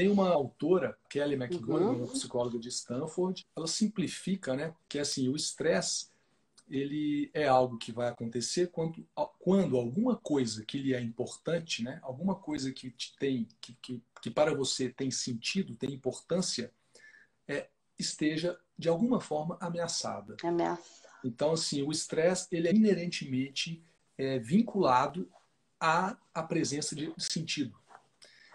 tem uma autora, Kelly McGonigal, uma Uhum. psicóloga de Stanford, ela simplifica, né, que assim, o estresse ele é algo que vai acontecer quando alguma coisa que lhe é importante, né, alguma coisa que te tem, que para você tem sentido, tem importância, é, esteja de alguma forma ameaçada. Ameaça. Então, assim, o estresse ele é inerentemente vinculado à presença de sentido.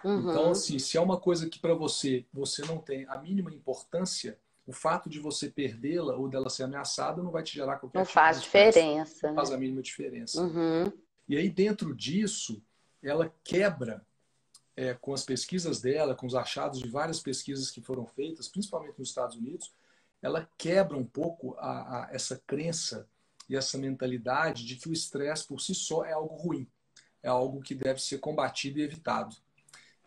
Então, Uhum. assim, se é uma coisa que para você não tem a mínima importância, o fato de você perdê-la ou dela ser ameaçada não vai te gerar qualquer Não tipo de faz estresse. Não diferença, faz né? a mínima diferença. Uhum. E aí, dentro disso, ela quebra com as pesquisas dela, com os achados de várias pesquisas que foram feitas, principalmente nos Estados Unidos, ela quebra um pouco essa crença e essa mentalidade de que o estresse por si só é algo ruim, é algo que deve ser combatido e evitado.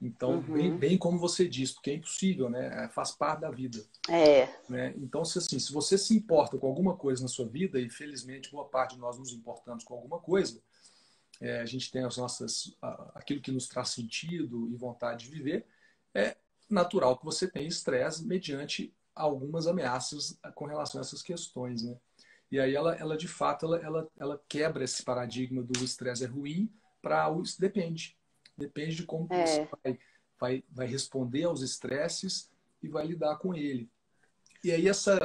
Então, Uhum. bem como você disse, porque é impossível, né? Faz parte da vida. É. Né? Então, se você se importa com alguma coisa na sua vida, e felizmente boa parte de nós nos importamos com alguma coisa, a gente tem aquilo que nos traz sentido e vontade de viver, é natural que você tenha estresse mediante algumas ameaças com relação a essas questões. Né? E aí ela de fato, ela quebra esse paradigma do estresse é ruim para o depende. Depende de como que você É. vai responder aos estresses e vai lidar com ele. E aí essa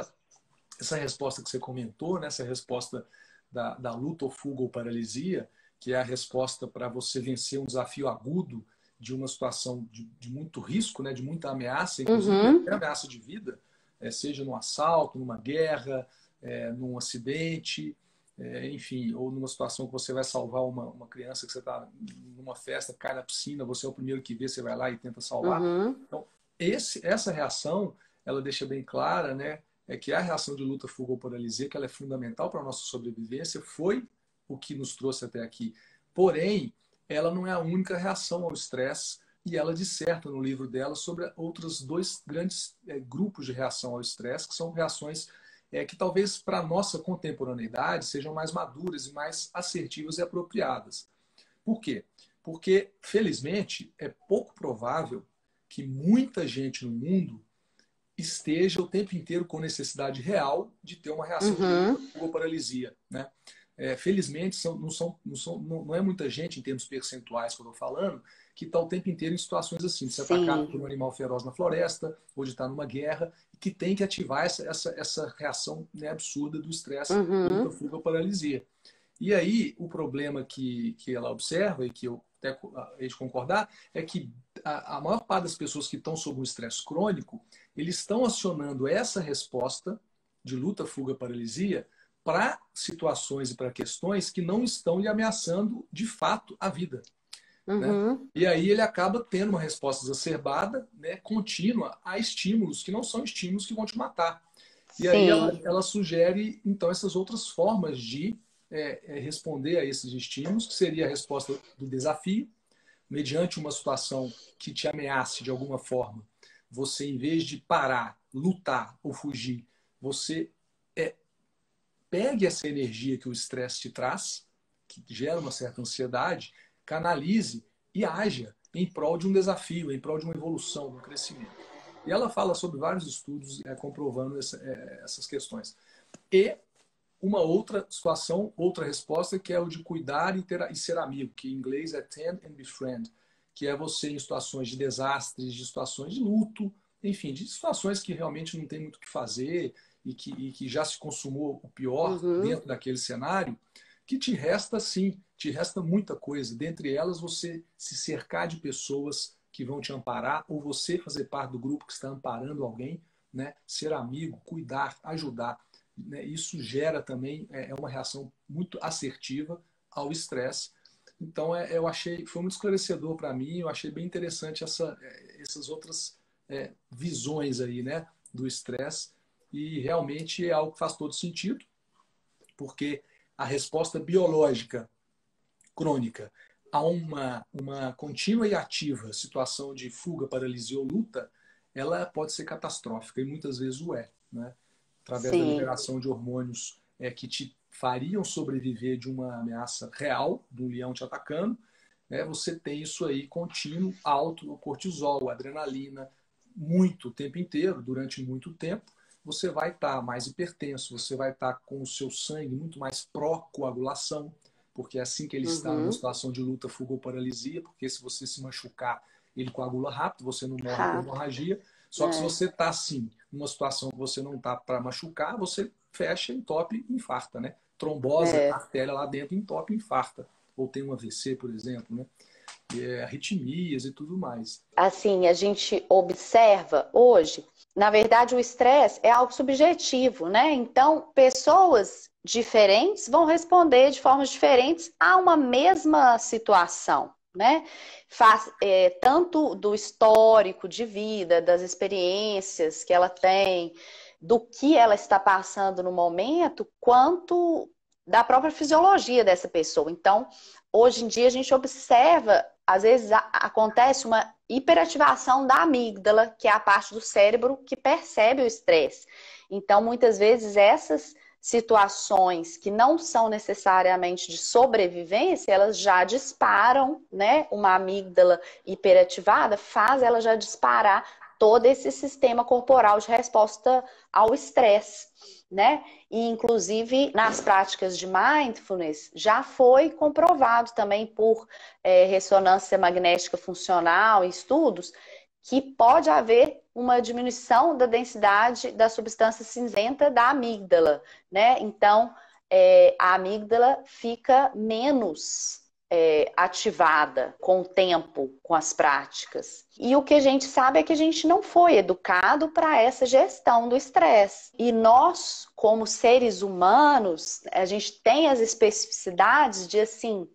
resposta que você comentou, né, essa resposta da luta ou fuga ou paralisia, que é a resposta para você vencer um desafio agudo de uma situação de muito risco, né, de muita ameaça, inclusive Uhum. até ameaça de vida, seja num assalto, numa guerra, num acidente, enfim, ou numa situação que você vai salvar uma criança que você está numa festa, cai na piscina, você é o primeiro que vê, você vai lá e tenta salvar. Uhum. Então, essa reação, ela deixa bem clara, né, que a reação de luta, fuga ou paralisia, que ela é fundamental para a nossa sobrevivência, foi o que nos trouxe até aqui. Porém, ela não é a única reação ao estresse e ela disserta no livro dela sobre outros dois grandes grupos de reação ao estresse, que são reações que talvez para a nossa contemporaneidade sejam mais maduras e mais assertivas e apropriadas. Por quê? Porque, felizmente, é pouco provável que muita gente no mundo esteja o tempo inteiro com necessidade real de ter uma reação de luta Uhum. ou paralisia. Né? Felizmente, não é muita gente, em termos percentuais que eu estou falando, que está o tempo inteiro em situações assim, de ser atacado Sim. por um animal feroz na floresta, ou de estar numa guerra, que tem que ativar essa reação, né, absurda do estresse, luta, Uhum. fuga ou paralisia. E aí, o problema que ela observa, e que eu até hei de concordar, é que a maior parte das pessoas que estão sob um estresse crônico, eles estão acionando essa resposta de luta, fuga, paralisia para situações e para questões que não estão lhe ameaçando de fato a vida. Né? Uhum. E aí ele acaba tendo uma resposta exacerbada, né, contínua, a estímulos que não são estímulos que vão te matar. E aí Sim. ela sugere, então, essas outras formas de responder a esses estímulos, que seria a resposta do desafio, mediante uma situação que te ameace de alguma forma. Você, em vez de parar, lutar ou fugir, você pegue essa energia que o estresse te traz, que gera uma certa ansiedade, canalize e haja em prol de um desafio, em prol de uma evolução, de um crescimento. E ela fala sobre vários estudos comprovando essas questões. E uma outra situação, outra resposta, que é o de cuidar e ser amigo, que em inglês é tend and befriend, que é você em situações de desastres, de situações de luto, enfim, de situações que realmente não tem muito o que fazer e que já se consumou o pior Uhum. dentro daquele cenário, que te resta sim, te resta muita coisa. Dentre elas, você se cercar de pessoas que vão te amparar, ou você fazer parte do grupo que está amparando alguém, né? Ser amigo, cuidar, ajudar. Né? Isso gera também uma reação muito assertiva ao estresse. Então, eu achei, foi muito esclarecedor para mim, eu achei bem interessante essas outras visões aí, né, do estresse, e realmente é algo que faz todo sentido, porque a resposta biológica crônica a uma contínua e ativa situação de fuga, paralisia ou luta, ela pode ser catastrófica, e muitas vezes o é, né? Através da Sim. liberação de hormônios que te fariam sobreviver de uma ameaça real, de um leão te atacando, né, você tem isso aí contínuo, alto, o cortisol, a adrenalina, muito o tempo inteiro, durante muito tempo, você vai estar mais hipertenso, você vai estar com o seu sangue muito mais pró-coagulação, porque é assim que ele está numa Uhum. situação de luta, fuga ou paralisia, porque se você se machucar, ele coagula rápido, você não morre por Rápido. hemorragia. Só que se É, você está assim, numa situação que você não está para machucar, você fecha, entope e infarta, né? Trombose, a é. artéria lá dentro entope e infarta. Ou tem um AVC, por exemplo, né? Arritmias e tudo mais. Assim, a gente observa hoje, na verdade, o estresse é algo subjetivo, né? Então, pessoas diferentes vão responder de formas diferentes a uma mesma situação, né? Tanto do histórico de vida, das experiências que ela tem, do que ela está passando no momento, quanto da própria fisiologia dessa pessoa. Então, hoje em dia, a gente observa, às vezes acontece uma hiperativação da amígdala, que é a parte do cérebro que percebe o estresse. Então, muitas vezes, essas situações que não são necessariamente de sobrevivência, elas já disparam, né? Uma amígdala hiperativada faz ela já disparar todo esse sistema corporal de resposta ao estresse, né? E, inclusive, nas práticas de mindfulness, já foi comprovado também por ressonância magnética funcional e estudos que pode haver uma diminuição da densidade da substância cinzenta da amígdala, né? Então, a amígdala fica menos ativada com o tempo, com as práticas. E o que a gente sabe é que a gente não foi educado para essa gestão do estresse. E nós, como seres humanos, a gente tem as especificidades de, assim,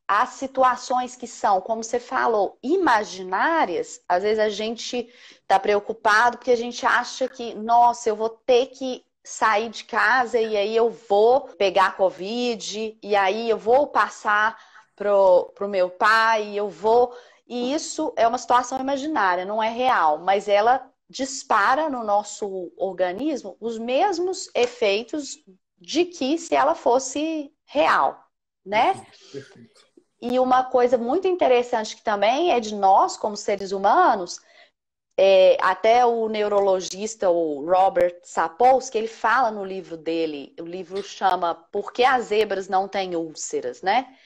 as situações que são, como você falou, imaginárias. Às vezes a gente está preocupado porque a gente acha que, nossa, eu vou ter que sair de casa e aí eu vou pegar Covid, e aí eu vou passar pro meu pai, eu vou. E isso é uma situação imaginária, não é real, mas ela dispara no nosso organismo os mesmos efeitos de que se ela fosse real, né? Perfeito, perfeito. E uma coisa muito interessante que também é de nós, como seres humanos, até o neurologista, o Robert Sapolsky, ele fala no livro dele, o livro chama Por que as zebras não têm úlceras, né?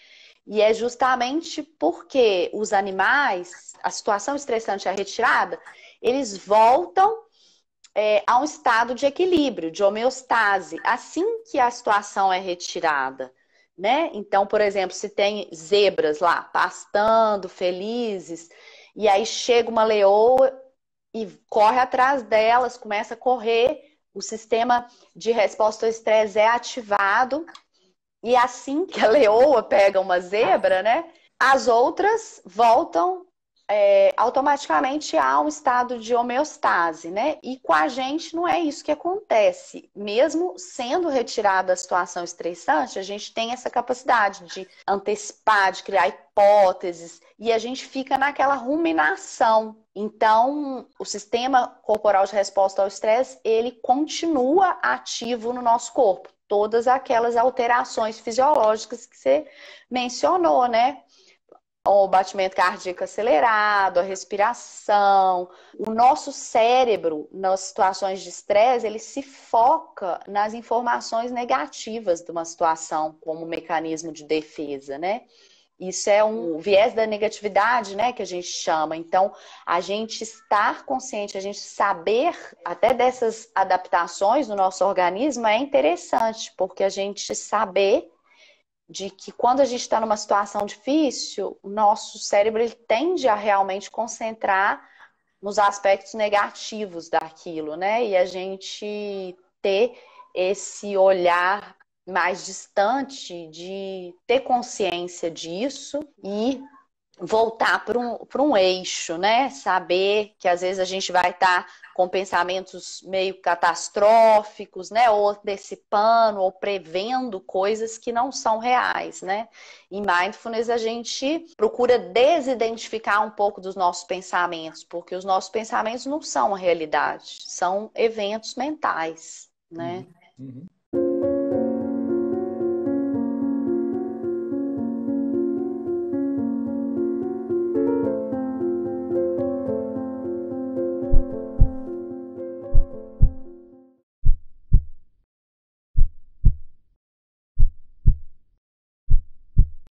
E é justamente porque os animais, a situação estressante é retirada, eles voltam a um estado de equilíbrio, de homeostase, assim que a situação é retirada, né? Então, por exemplo, se tem zebras lá pastando, felizes, e aí chega uma leoa e corre atrás delas, começa a correr, o sistema de resposta ao estresse é ativado, e assim que a leoa pega uma zebra, né? As outras voltam automaticamente há um estado de homeostase, né? E com a gente não é isso que acontece. Mesmo sendo retirada a situação estressante, a gente tem essa capacidade de antecipar, de criar hipóteses, e a gente fica naquela ruminação. Então, o sistema corporal de resposta ao estresse, ele continua ativo no nosso corpo. Todas aquelas alterações fisiológicas que você mencionou, né? O batimento cardíaco acelerado, a respiração. O nosso cérebro, nas situações de estresse, ele se foca nas informações negativas de uma situação como mecanismo de defesa, né? Isso é um viés da negatividade, né, que a gente chama. Então, a gente estar consciente, a gente saber até dessas adaptações no nosso organismo é interessante, porque a gente saber de que quando a gente está numa situação difícil, o nosso cérebro ele tende a realmente concentrar nos aspectos negativos daquilo, né? E a gente ter esse olhar mais distante de ter consciência disso e voltar para um eixo, né? Saber que às vezes a gente vai estar com pensamentos meio catastróficos, né? Ou antecipando, ou prevendo coisas que não são reais, né? Em mindfulness a gente procura desidentificar um pouco dos nossos pensamentos, porque os nossos pensamentos não são a realidade, são eventos mentais, né? Uhum, uhum.